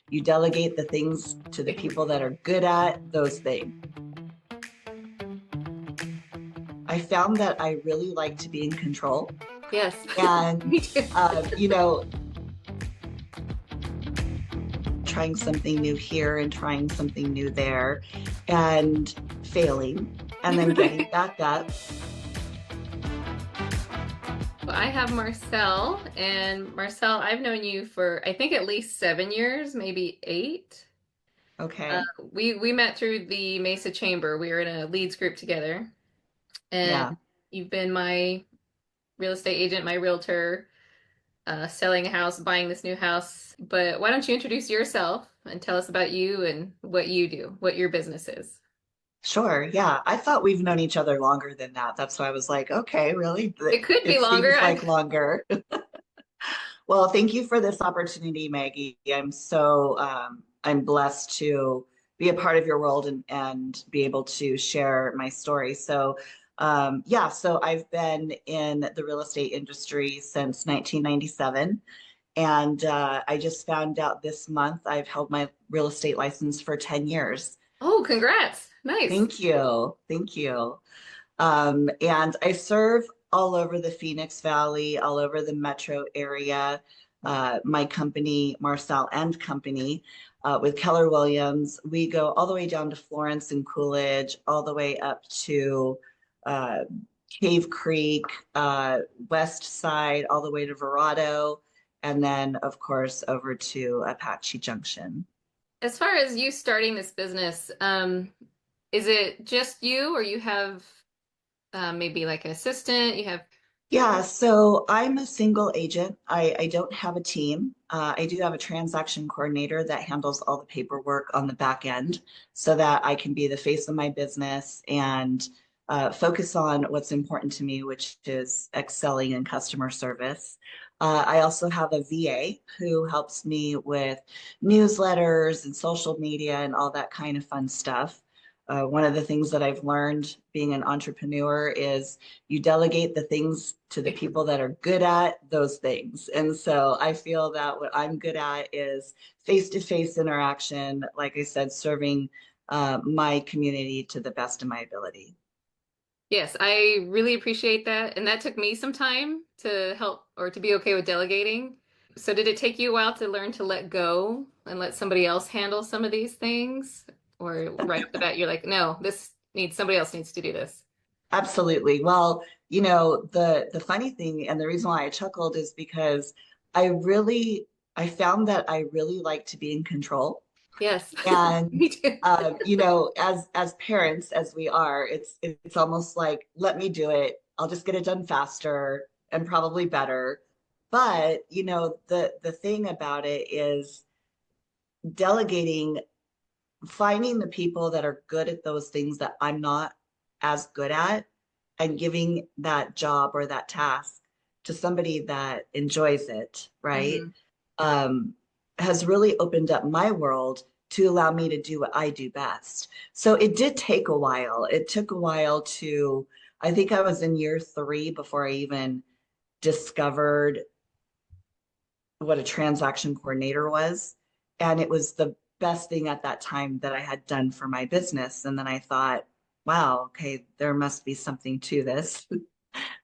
you delegate the things to the people that are good at those things. I found that I really like to be in control. Yes. And, Me too. you know, trying something new here and trying something new there and failing and then getting back up. Well, I have Marcel, and Marcel, I've known you for I think at least 7 years, maybe eight. Uh, Okay. we met through the Mesa Chamber. We were in a leads group together, and Yeah. you've been my real estate agent, my realtor, selling a house, buying this new house. But why don't you introduce yourself and tell us about you and what you do, what your business is? Sure. Yeah. I thought we've known each other longer than that. That's why I was like, okay, really? It could be It longer. seems like longer. Well, thank you for this opportunity, Maggie. I'm blessed to be a part of your world and be able to share my story. So I've been in the real estate industry since 1997. And I just found out this month I've held my real estate license for 10 years. Oh, congrats. Nice. Thank you. Thank you. And I serve all over the Phoenix Valley, all over the metro area. My company, Marcel and Company, with Keller Williams, we go all the way down to Florence and Coolidge, all the way up to uh, Cave Creek, West Side, all the way to Verrado, and then, of course, over to Apache Junction. As far as you starting this business, is it just you or you have maybe like an assistant? You have, Yeah, so I'm a single agent. I don't have a team. I do have a transaction coordinator that handles all the paperwork on the back end so that I can be the face of my business and focus on what's important to me, which is excelling in customer service. I also have a VA who helps me with newsletters and social media and all that kind of fun stuff. One of the things that I've learned being an entrepreneur is you delegate the things to the people that are good at those things. And so I feel that what I'm good at is face-to-face interaction, like I said, serving my community to the best of my ability. yes, I really appreciate that. And that took me some time to help or to be okay with delegating. So did it take you a while to learn to let go and let somebody else handle some of these things? Or right off the bat, you're like, no, this needs somebody else needs to do this. Absolutely. Well, you know, the funny thing and the reason why I chuckled is because I really I found that I really like to be in control. Yes, And me too. you know, as parents as we are, it's almost like let me do it. I'll just get it done faster and probably better. But you know, the thing about it is delegating, finding the people that are good at those things that I'm not as good at, and giving that job or that task to somebody that enjoys it, right? Hmm. um, has really opened up my world to allow me to do what I do best. So it did take a while. It took a while to, I think I was in year three before I even discovered what a transaction coordinator was. And it was the best thing at that time that I had done for my business. And then I thought, wow, okay, there must be something to this.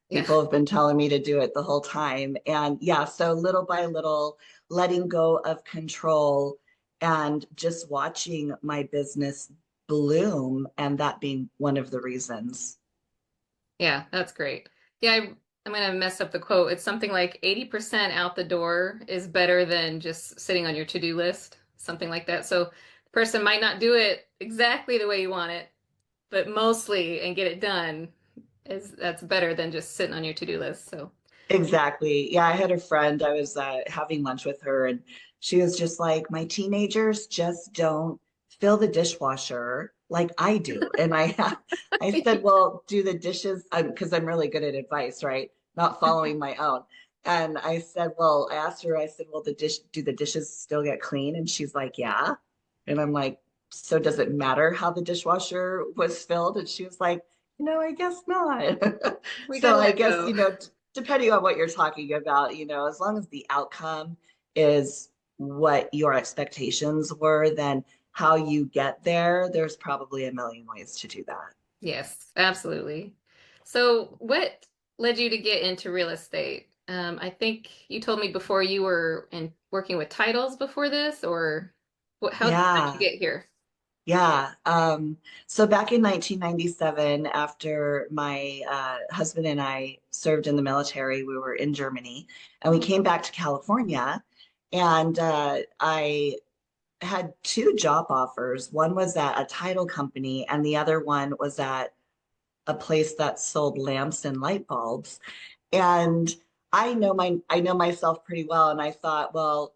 Yeah. People have been telling me to do it the whole time. And yeah, so little by little, letting go of control and just watching my business bloom, and that being one of the reasons. Yeah, that's great. Yeah, I'm gonna mess up the quote. It's something like 80% out the door is better than just sitting on your to-do list, something like that. So the person might not do it exactly the way you want it, but mostly and get it done is that's better than just sitting on your to-do list. So Exactly. Yeah, I had a friend, I was having lunch with her, and she was just like, my teenagers just don't fill the dishwasher like I do. And I said, well, do the dishes, because I'm really good at advice, right? Not following my own. And I said, well, I asked her, I said, well, do the dishes still get clean? And she's like, yeah. And I'm like, so does it matter how the dishwasher was filled? And she was like, no, I guess not. we So gotta I let guess, go. you know, depending on what you're talking about, you know, as long as the outcome is what your expectations were, then how you get there, there's probably a million ways to do that. Yes, absolutely. So, what led you to get into real estate? I think you told me before you were in working with titles before this, or how'd you Yeah. get here? Yeah. So back in 1997, after my husband and I served in the military, we were in Germany and we came back to California. And I had two job offers. One was at a title company, and the other one was at a place that sold lamps and light bulbs. And I know myself pretty well, and I thought, well,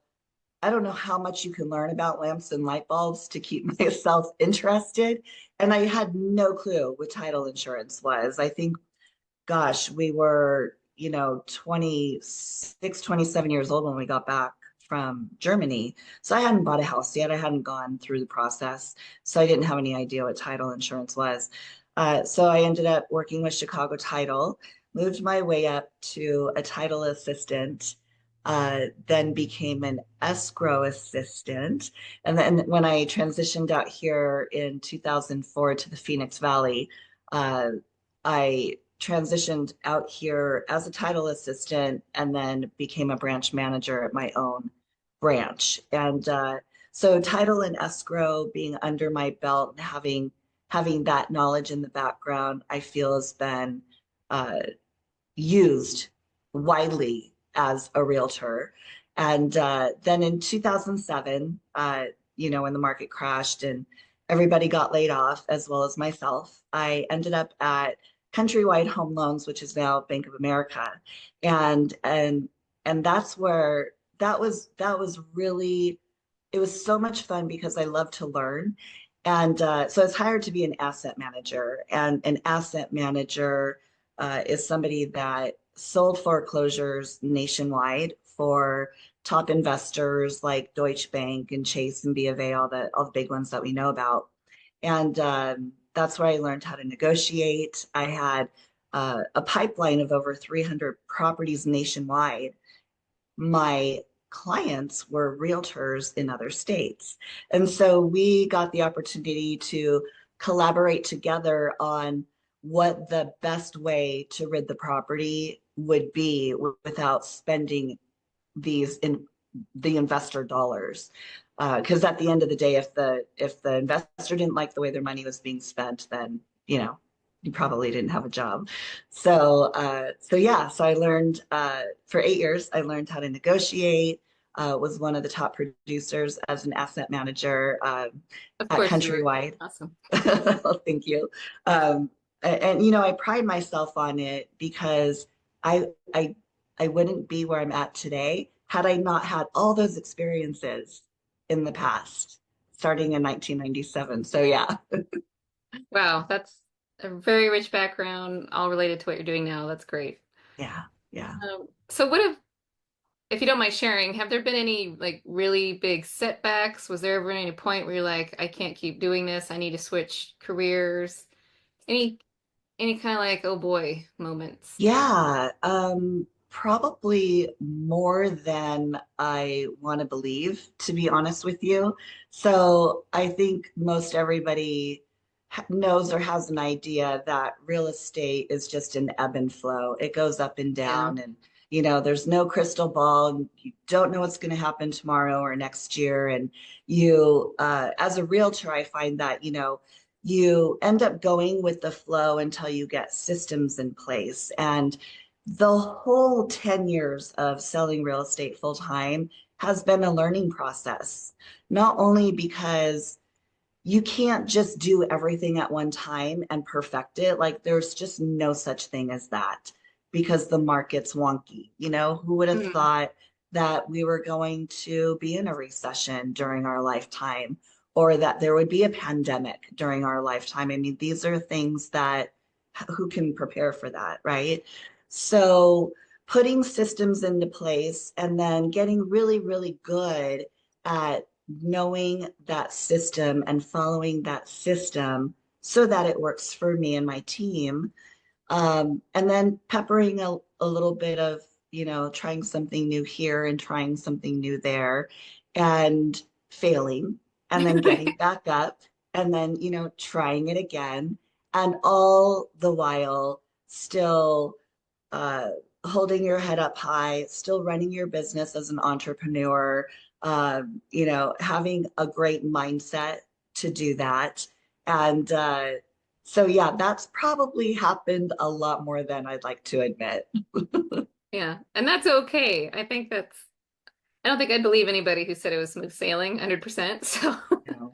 I don't know how much you can learn about lamps and light bulbs to keep myself interested. And I had no clue what title insurance was. I think, gosh, we were, 26, 27 years old when we got back from Germany. So I hadn't bought a house yet. I hadn't gone through the process. So I didn't have any idea what title insurance was. So I ended up working with Chicago Title, moved my way up to a title assistant, then became an escrow assistant. And then when I transitioned out here in 2004 to the Phoenix Valley, I transitioned out here as a title assistant and then became a branch manager at my own branch. And so title and escrow being under my belt and having that knowledge in the background, I feel has been uh, used widely as a realtor. And then in 2007, when the market crashed and everybody got laid off, as well as myself, I ended up at Countrywide Home Loans, which is now Bank of America, and and and that's where that was really, it was so much fun because I love to learn. And so I was hired to be an asset manager. And an asset manager is somebody that sold foreclosures nationwide for top investors like Deutsche Bank and Chase and B of A, all the big ones that we know about. And that's where I learned how to negotiate. I had a pipeline of over 300 properties nationwide. My clients were realtors in other states. And so we got the opportunity to collaborate together on what the best way to rid the property would be without spending these in the investor dollars. Because at the end of the day, if the investor didn't like the way their money was being spent, then you probably didn't have a job. So yeah, so I learned for 8 years. I learned how to negotiate. Was one of the top producers as an asset manager Of at course you were. Countrywide. Awesome. Thank you. And I pride myself on it because I I I wouldn't be where I'm at today had I not had all those experiences in the past, starting in 1997. So yeah, Wow, that's a very rich background, all related to what you're doing now. That's great. yeah, yeah. So if you don't mind sharing, have there been any like really big setbacks? Was there ever any point where you're like, I can't keep doing this, I need to switch careers? Any any kind of like, oh boy, moments? Yeah, probably more than I want to believe, to be honest with you. So I think most everybody knows or has an idea that real estate is just an ebb and flow. It goes up and Yeah. down, and there's no crystal ball. And you don't know what's going to happen tomorrow or next year. And as a realtor, I find that, you end up going with the flow until you get systems in place. And the whole 10 years of selling real estate full time has been a learning process, not only because you can't just do everything at one time and perfect it. Like there's just no such thing as that because the market's wonky. Who would have Mm. thought that we were going to be in a recession during our lifetime or that there would be a pandemic during our lifetime? I mean, these are things that who can prepare for that, right? So putting systems into place and then getting really, really good at knowing that system and following that system so that it works for me and my team. And then peppering a little bit of, trying something new here and trying something new there. and failing and then getting back up and then, trying it again. And all the while still uh, holding your head up high, still running your business as an entrepreneur, having a great mindset to do that. And so, yeah, that's probably happened a lot more than I'd like to admit. Yeah, and that's okay. I don't think I'd believe anybody who said it was smooth sailing 100%. So, No,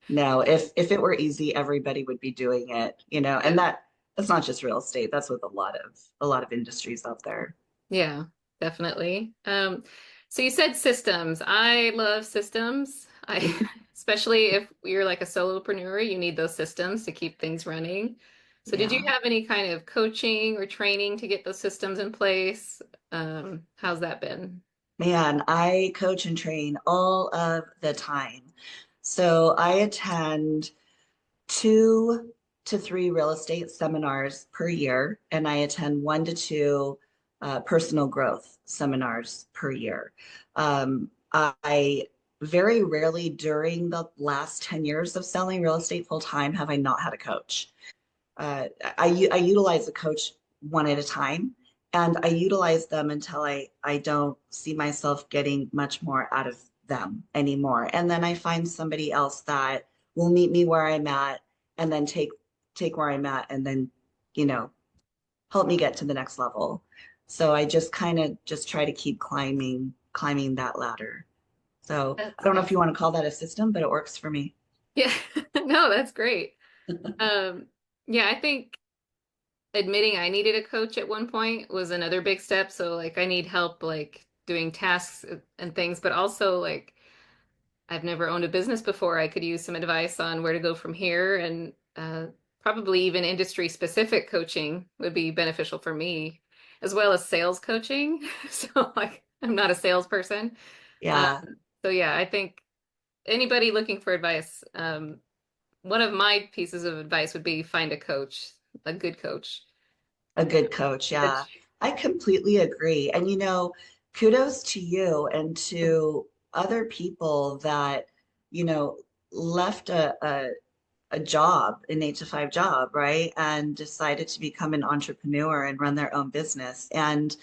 no, if it were easy, everybody would be doing it, and yeah. that's not just real estate. That's with a lot of industries out there. Yeah, definitely. So you said systems. I love systems. Especially if you're like a solopreneur, you need those systems to keep things running. So did you Yeah. have any kind of coaching or training to get those systems in place? How's that been? Man, I coach and train all of the time. So I attend 2 to 3 real estate seminars per year, and I attend 1 to 2 personal growth seminars per year. I very rarely during the last 10 years of selling real estate full time have I not had a coach. I utilize a coach one at a time, and I utilize them until I don't see myself getting much more out of them anymore. And then I find somebody else that will meet me where I'm at and then take where I'm at and then, you know, help me get to the next level. So I just kind of just try to keep climbing that ladder. So I That's don't know if you awesome. want to call that a system, but it works for me. Yeah, no, that's great. Um, yeah, I think admitting I needed a coach at one point was another big step. So like I need help like doing tasks and things, but also like I've never owned a business before. I could use some advice on where to go from here and probably even industry specific coaching would be beneficial for me, as well as sales coaching. So like I'm not a salesperson. Um, Yeah, so yeah, I think anybody looking for advice, one of my pieces of advice would be find a coach, a good coach. a good coach. Yeah, Which, I completely agree. And kudos to you and to other people that, you know, left a job, an 8 to 5 job, right? And decided to become an entrepreneur and run their own business. And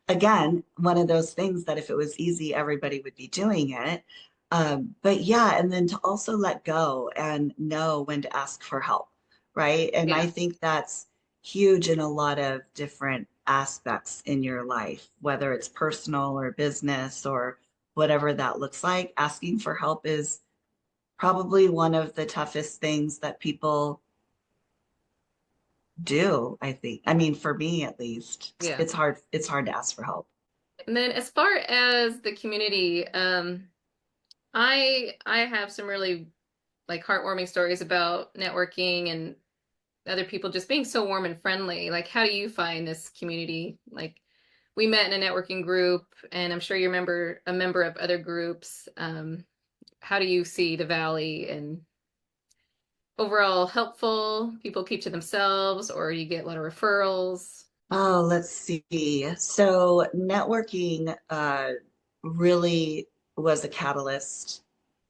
again, one of those things that if it was easy, everybody would be doing it. But yeah, and then to also let go and know when to ask for help, right? And I yeah, think that's huge in a lot of different aspects in your life, whether it's personal or business or whatever that looks like. Asking for help is probably one of the toughest things that people do, I think. I mean, for me at least, yeah. it's hard to ask for help. And then as far as the community, I have some really like heartwarming stories about networking and other people just being so warm and friendly. Like, how do you find this community? Like, we met in a networking group, and I'm sure you're a member of other groups. How do you see the Valley and overall helpful? People keep to themselves, or you get a lot of referrals? Oh, let's see. So networking really was a catalyst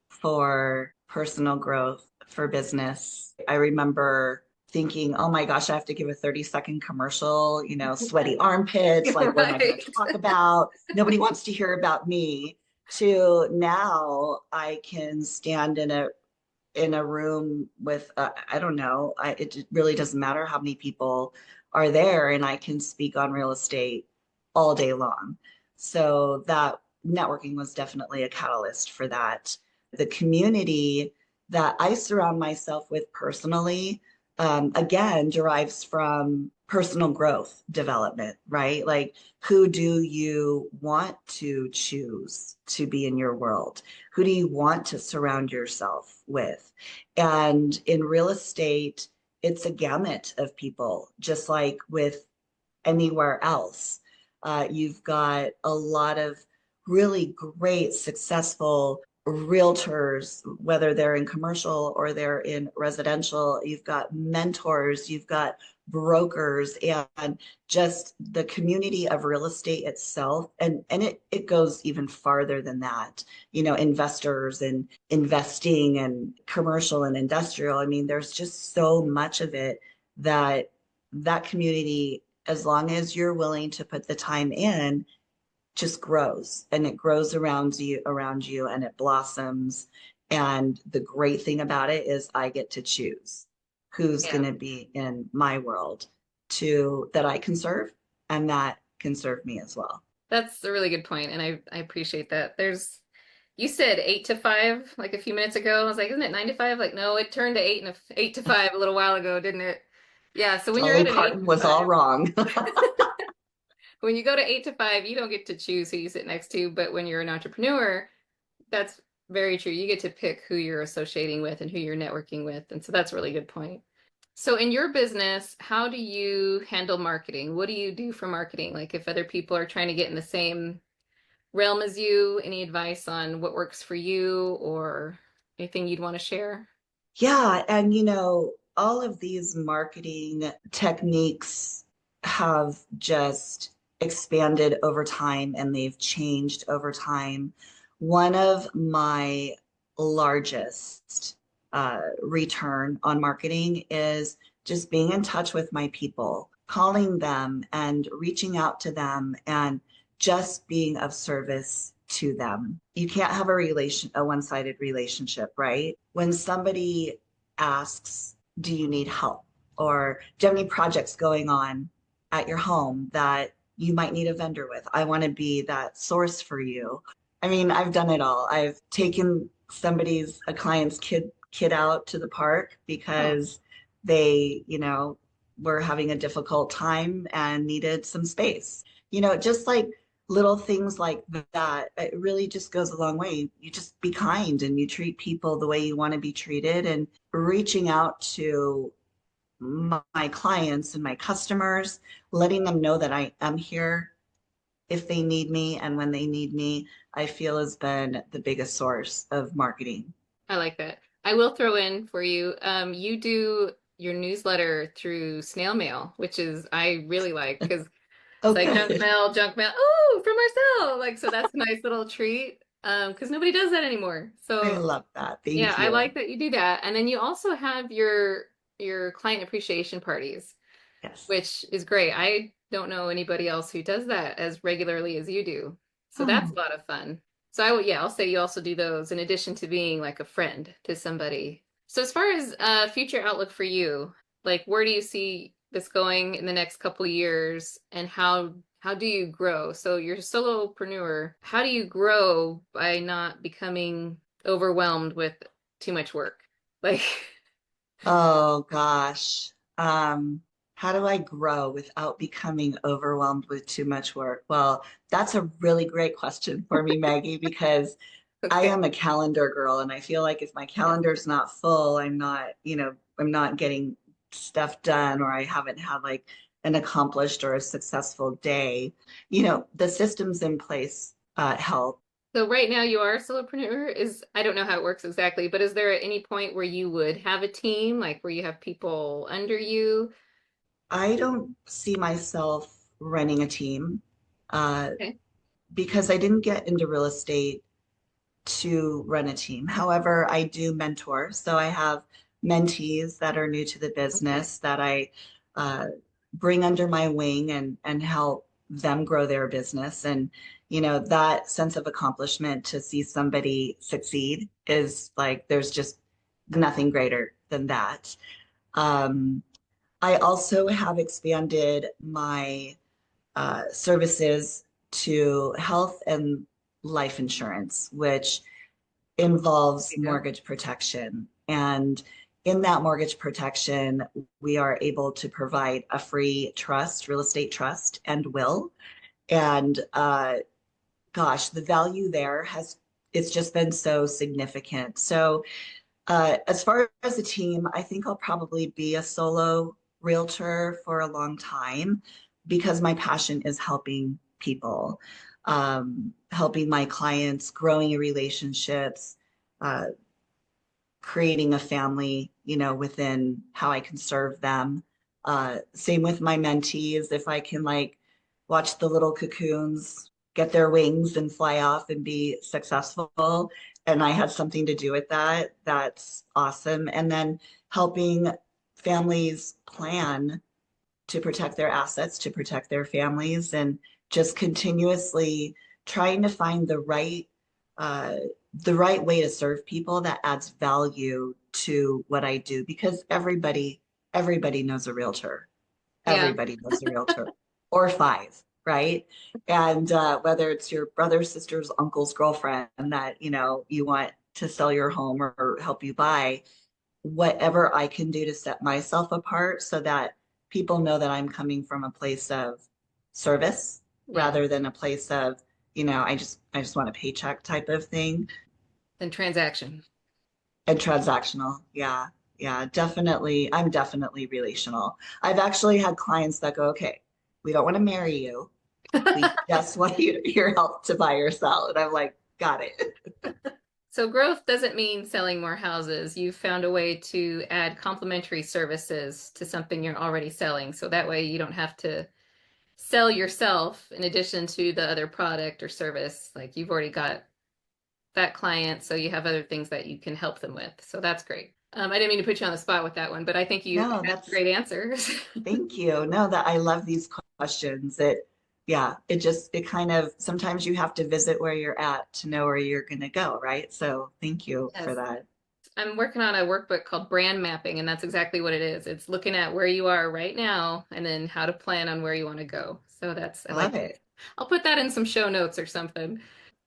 for personal growth for business. I remember thinking, oh my gosh, I have to give a 30-second commercial, sweaty armpits, like what am I going Right. to talk about? Nobody wants to hear about me. To now I can stand in a room with I don't know, it really doesn't matter how many people are there, and I can speak on real estate all day long. So that networking was definitely a catalyst for that. The community that I surround myself with personally, again, derives from personal growth development, right? Like, who do you want to choose to be in your world? Who do you want to surround yourself with? And in real estate, it's a gamut of people, just like with anywhere else. You've got a lot of really great, successful realtors, whether they're in commercial or they're in residential, you've got mentors, you've got brokers, and just the community of real estate itself. And it goes even farther than that, investors and investing and commercial and industrial. I mean, there's just so much of it that that community, as long as you're willing to put the time in, just grows, and it grows around you and it blossoms. And the great thing about it is I get to choose who's going Yeah, to be in my world to that I can serve and that can serve me as well. that's a really good point, and I appreciate that. You said 8 to 5 like a few minutes ago. I was like, isn't it 9 to 5? Like, no, it turned to 8 to 5 a little while ago, didn't it? Yeah. So when you're Dolly at an eight Parton to was all five, wrong. when you go to 8 to 5, you don't get to choose who you sit next to. But when you're an entrepreneur, that's very true. You get to pick who you're associating with and who you're networking with. And so that's a really good point. So in your business, how do you handle marketing? What do you do for marketing? Like if other people are trying to get in the same realm as you, any advice on what works for you or anything you'd want to share? Yeah, and all of these marketing techniques have just expanded over time and they've changed over time. One of my largest return on marketing is just being in touch with my people, calling them and reaching out to them and just being of service to them. You can't have a one-sided relationship, right? When somebody asks, do you need help? Or do you have any projects going on at your home that you might need a vendor with? I want to be that source for you. I mean, I've done it all. I've taken a client's kid out to the park Oh, because they, were having a difficult time and needed some space. Just like little things like that, it really just goes a long way. You just be kind and you treat people the way you want to be treated, and reaching out to my clients and my customers, letting them know that I am here if they need me and when they need me, I feel has been the biggest source of marketing. I like that. I will throw in for you. You do your newsletter through snail mail, which is I really like because it's Oh, like good. junk mail. Oh, from Marcel. Like so that's a nice little treat. Because nobody does that anymore. I So love that. yeah, Thank I you. like that you do that. And then you also have your client appreciation parties, Yes. which is great. I don't know anybody else who does that as regularly as you do. So that's a Oh, lot of fun. So I will, yeah, I'll say you also do those in addition to being like a friend to somebody. So as far as future outlook for you, like where do you see this going in the next couple of years and how do you grow? So you're a solopreneur. How do you grow by not becoming overwhelmed with too much work? Like oh gosh. How do I grow without becoming overwhelmed with too much work? Well, that's a really great question for me, Maggie, because I okay. am a calendar girl, and I feel like if my Yeah. calendar's not full, I'm not getting stuff done, or I haven't had like an accomplished or a successful day. The systems in place help. So right now you are a solopreneur. I don't know how it works exactly, but is there at any point where you would have a team, like where you have people under you? I don't see myself running a team uh, Okay. because I didn't get into real estate to run a team. However, I do mentor. So I have mentees that are new to the Okay. business that I uh, bring under my wing and help them grow their business. And, that sense of accomplishment to see somebody succeed is like, there's just nothing greater than that. Um, I also have expanded my services to health and life insurance, which involves There you go. mortgage protection. And in that mortgage protection, we are able to provide a free trust, real estate trust, and will. And gosh, the value there it's just been so significant. So, as far as a team, I think I'll probably be a solo realtor for a long time because my passion is helping people. helping my clients, growing relationships, uh, creating a family, within how I can serve them. Same with my mentees. If I can like watch the little cocoons get their wings and fly off and be successful, and I had something to do with that, that's awesome. And then helping families plan to protect their assets, to protect their families, and just continuously trying to find uh, the right way to serve people that adds value to what I do. Because everybody knows a realtor. Yeah. Everybody knows a realtor, or five, right? And whether it's your brother, sister's, uncle's girlfriend that you want to sell your home or help you buy, whatever I can do to set myself apart so that people know that I'm coming from a place of service Yeah. rather than a place of, I just want a paycheck type of thing. And transaction. And transactional. Yeah. Yeah, definitely. I'm definitely relational. I've actually had clients that go, okay, we don't want to marry you. We just want your help to buy or sell. And I'm like, got it. So growth doesn't mean selling more houses. You've found a way to add complementary services to something you're already selling. So that way you don't have to sell yourself in addition to the other product or service. Like you've already got that client, so you have other things that you can help them with. So that's great. I didn't mean to put you on the spot with that one, but I think you No, had great answers. thank you. No, that I love these questions. Yeah, it kind of, sometimes you have to visit where you're at to know where you're going to go, right? So thank you for Yes. that. I'm working on a workbook called brand mapping, and that's exactly what it is. It's looking at where you are right now and then how to plan on where you want to go. So I I like love that. it. I'll put that in some show notes or something.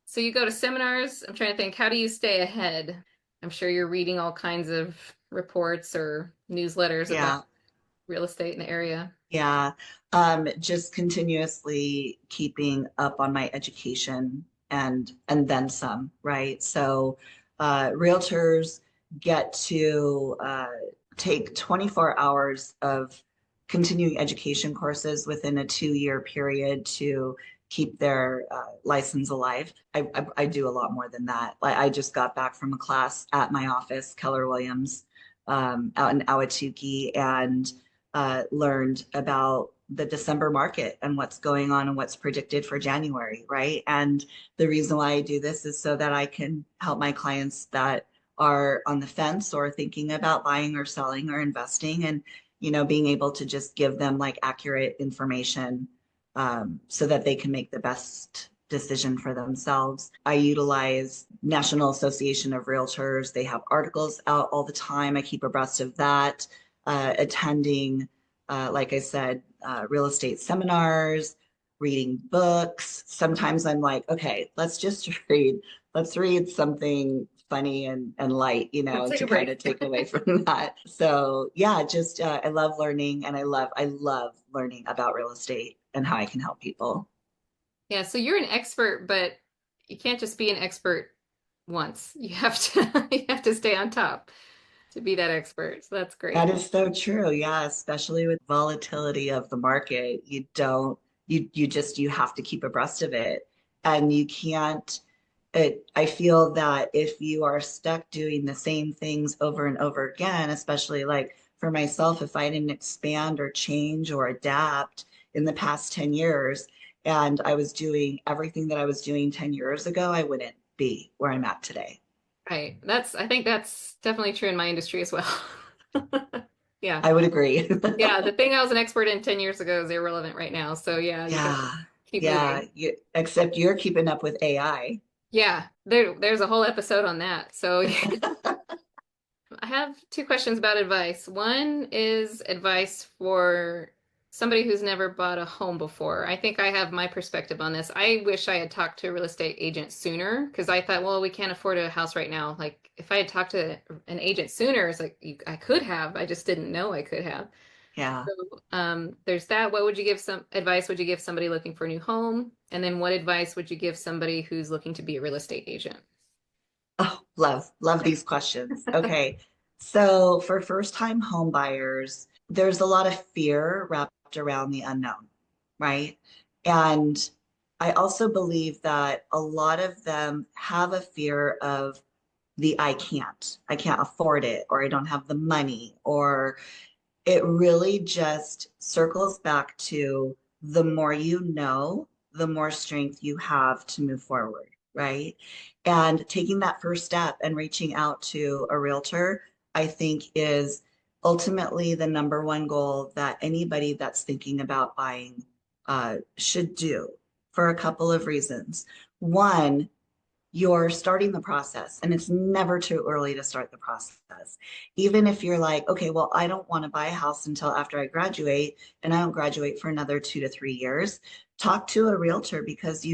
So you go to seminars. I'm trying to think, how do you stay ahead? I'm sure you're reading all kinds of reports or newsletters about Yeah. real estate in the area. Yeah, just continuously keeping up on my education and then some, right? So, realtors get to take 24 hours of continuing education courses within a 2-year period to keep their license alive. I do a lot more than that. Like I just got back from a class at my office, Keller Williams, out in Ahwatukee, and learned about the December market and what's going on and what's predicted for January, right? And the reason why I do this is so that I can help my clients that are on the fence or thinking about buying or selling or investing, and being able to just give them like accurate information, so that they can make the best decision for themselves. I utilize National Association of Realtors. They have articles out all the time. I keep abreast of that, attending, like I said, real estate seminars, reading books. Sometimes I'm like, okay, let's just read. Let's read something funny and light, Take to a kind break. of take away from that. So yeah, just I love learning, and I love learning about real estate and how I can help people. Yeah, so you're an expert, but you can't just be an expert once. You have to you have to stay on top to be that expert. So that's That great. is so true. Yeah, especially with volatility of the market, you don't you have to keep abreast of it. And you can't I feel that if you are stuck doing the same things over and over again, especially like for myself, if I didn't expand or change or adapt in the past 10 years and I was doing everything that I was doing 10 years ago, I wouldn't be where I'm at today. Right. I think that's definitely true in my industry as well. Yeah. I would agree. Yeah, the thing I was an expert in 10 years ago is irrelevant right now. So yeah, you got to Yeah. keep Yeah. moving. Except you're keeping up with AI. Yeah, there's a whole episode on that. So I have two questions about advice. One is advice for somebody who's never bought a home before. I think I have my perspective on this. I wish I had talked to a real estate agent sooner because I thought, well, we can't afford a house right now. Like if I had talked to an agent sooner, it's like I could have. I just didn't know I could have. Yeah. So there's that. What would you give some advice would you give somebody looking for a new home? And then what advice would you give somebody who's looking to be a real estate agent? Oh, love these questions. Okay. So for first-time home buyers, there's a lot of fear wrapped around the unknown, right? And I also believe that a lot of them have a fear of the I can't afford it, or I don't have the money, or it really just circles back to the more you know, the more strength you have to move forward, right? And taking that first step and reaching out to a realtor, I think is ultimately the number one goal that anybody that's thinking about buying should do for a couple of reasons. One, you're starting the process, and it's never too early to start the process. Even if you're like, okay, well, I don't want to buy a house until after I graduate, and I don't graduate for another 2 to 3 years, talk to a realtor, because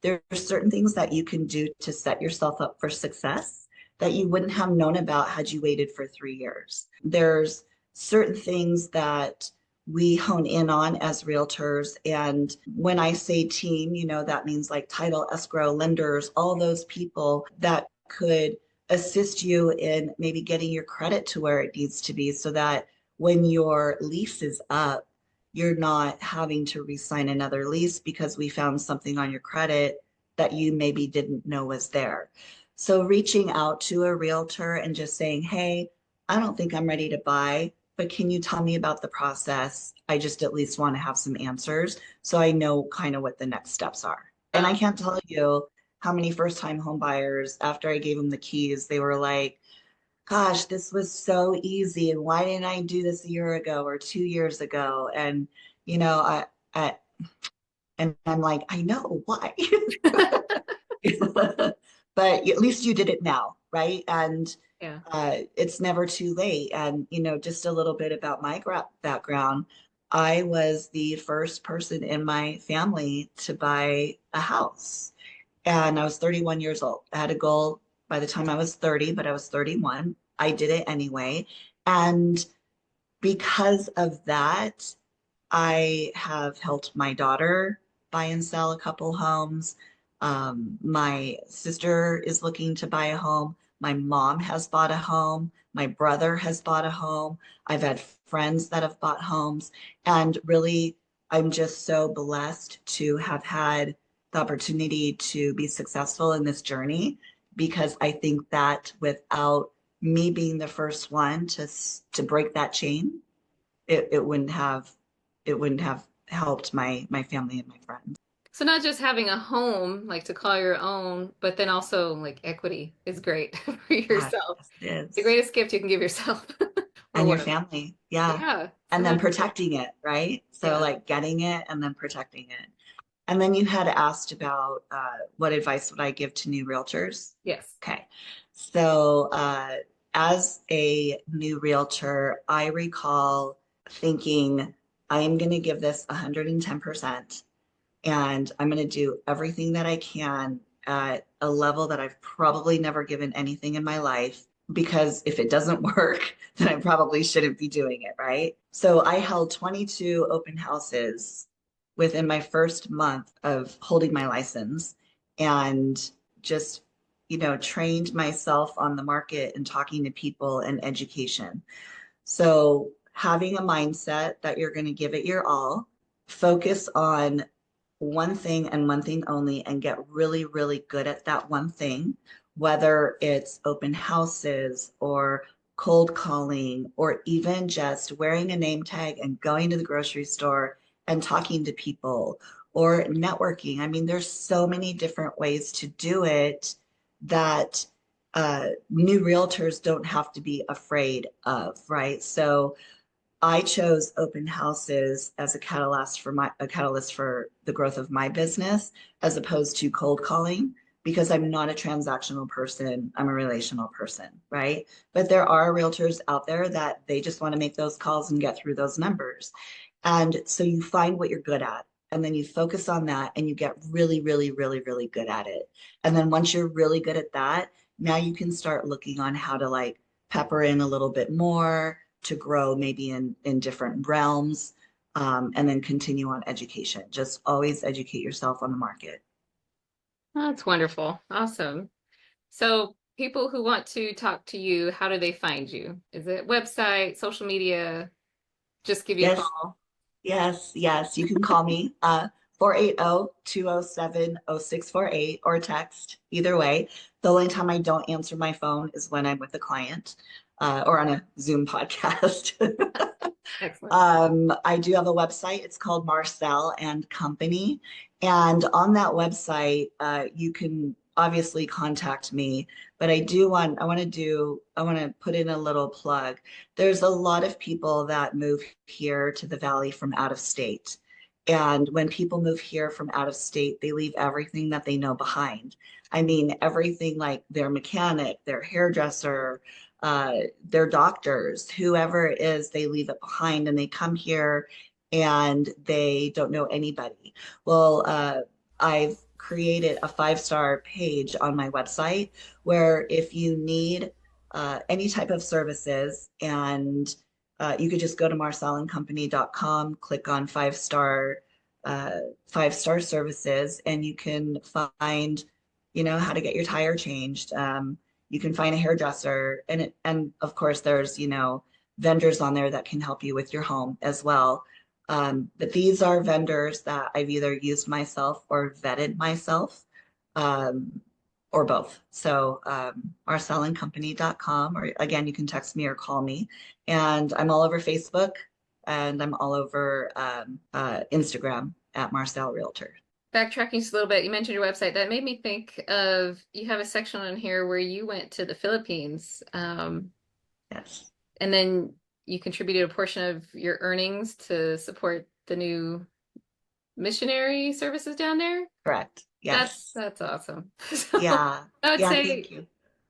there's certain things that you can do to set yourself up for success that you wouldn't have known about had you waited for 3 years. There's certain things that we hone in on as realtors. And when I say team, that means like title, escrow, lenders, all those people that could assist you in maybe getting your credit to where it needs to be, so that when your lease is up, you're not having to re-sign another lease because we found something on your credit that you maybe didn't know was there. So reaching out to a realtor and just saying, hey, I don't think I'm ready to buy, but can you tell me about the process? I just at least want to have some answers so I know kind of what the next steps are. And I Oh, can't tell you how many first time home buyers, after I gave them the keys, they were like, gosh, this was so easy. And why didn't I do this a year ago or 2 years ago? And, you know, I and I'm like, I know why. But at least you did it now, right? And yeah. it's never too late. And, just a little bit about my background. I was the first person in my family to buy a house. And I was 31 years old. I had a goal by the time I was 30, but I was 31. I did it anyway. And because of that, I have helped my daughter buy and sell a couple homes. My sister is looking to buy a home. My mom has bought a home. My brother has bought a home. I've had friends that have bought homes. And really, I'm just so blessed to have had the opportunity to be successful in this journey, because I think that without me being the first one to break that chain, it wouldn't have helped my family and my friends. So not just having a home, like to call your own, but then also like equity is great for Yeah, yourself. yes, it The is. greatest gift you can give yourself, or And your one of them. family, yeah. Yeah. So And then that's great. protecting it, right? So Yeah. like getting it and then protecting it. And then you had asked about what advice would I give to new realtors? Yes. Okay. So as a new realtor, I recall thinking, I am going to give this 110%, and I'm going to do everything that I can at a level that I've probably never given anything in my life. Because if it doesn't work, then I probably shouldn't be doing it, right? So I held 22 open houses within my first month of holding my license, and just, trained myself on the market and talking to people and education. So having a mindset that you're going to give it your all, focus on one thing and one thing only, and get really, really good at that one thing, whether it's open houses or cold calling, or even just wearing a name tag and going to the grocery store and talking to people, or networking. I mean, there's so many different ways to do it that new realtors don't have to be afraid of, right? So I chose open houses as a catalyst for the growth of my business, as opposed to cold calling, because I'm not a transactional person. I'm a relational person, right? But there are realtors out there that they just want to make those calls and get through those numbers. And so you find what you're good at, and then you focus on that, and you get really, really, really, really good at it. And then once you're really good at that, now you can start looking on how to like pepper in a little bit more to grow maybe in different realms, and then continue on education. Just always educate yourself on the market. That's wonderful. Awesome. So people who want to talk to you, how do they find you? Is it website, social media? Just give you a Yes, call. yes, yes. You can call me. 480-207-0648 or text, either way. The only time I don't answer my phone is when I'm with a client or on a Zoom podcast. Excellent. I do have a website. It's called Marcel and Company. And on that website, you can obviously contact me, but I want to put in a little plug. There's a lot of people that move here to the Valley from out of state. And when people move here from out of state, they leave everything that they know behind. I mean, everything like their mechanic, their hairdresser, uh, their doctors, whoever it is, they leave it behind and they come here and they don't know anybody. Well, I've created a 5-star page on my website where if you need any type of services and you could just go to marcelandcompany.com, click on 5-star services, and you can find, how to get your tire changed. You can find a hairdresser, and of course there's, vendors on there that can help you with your home as well. But these are vendors that I've either used myself or vetted myself, um, or both. So marcelandcompany.com, or again, you can text me or call me. And I'm all over Facebook and I'm all over Instagram at Marcel Realtor. Backtracking just a little bit, you mentioned your website. That made me think of you have a section on here where you went to the Philippines, Yes, and then you contributed a portion of your earnings to support the new missionary services down there. correct. That's Yes. that's awesome. So Yeah. I would Yeah, thank say you.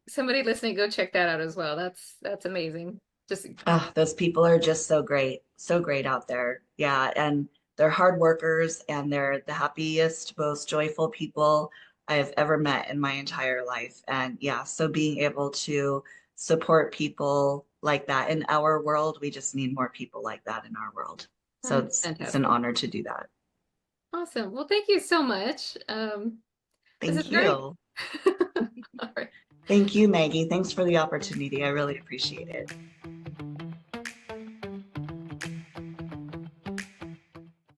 somebody listening, go check that out as well. That's amazing. Just Oh, those people are just so great out there. Yeah, and they're hard workers and they're the happiest, most joyful people I've ever met in my entire life. And yeah, so being able to support people like that in our world, we just need more people like that in our world. So it's an fantastic. honor to do that. Awesome. Well, thank you so much. This is Thank great. you. All right. Thank you, Maggie. Thanks for the opportunity. I really appreciate it.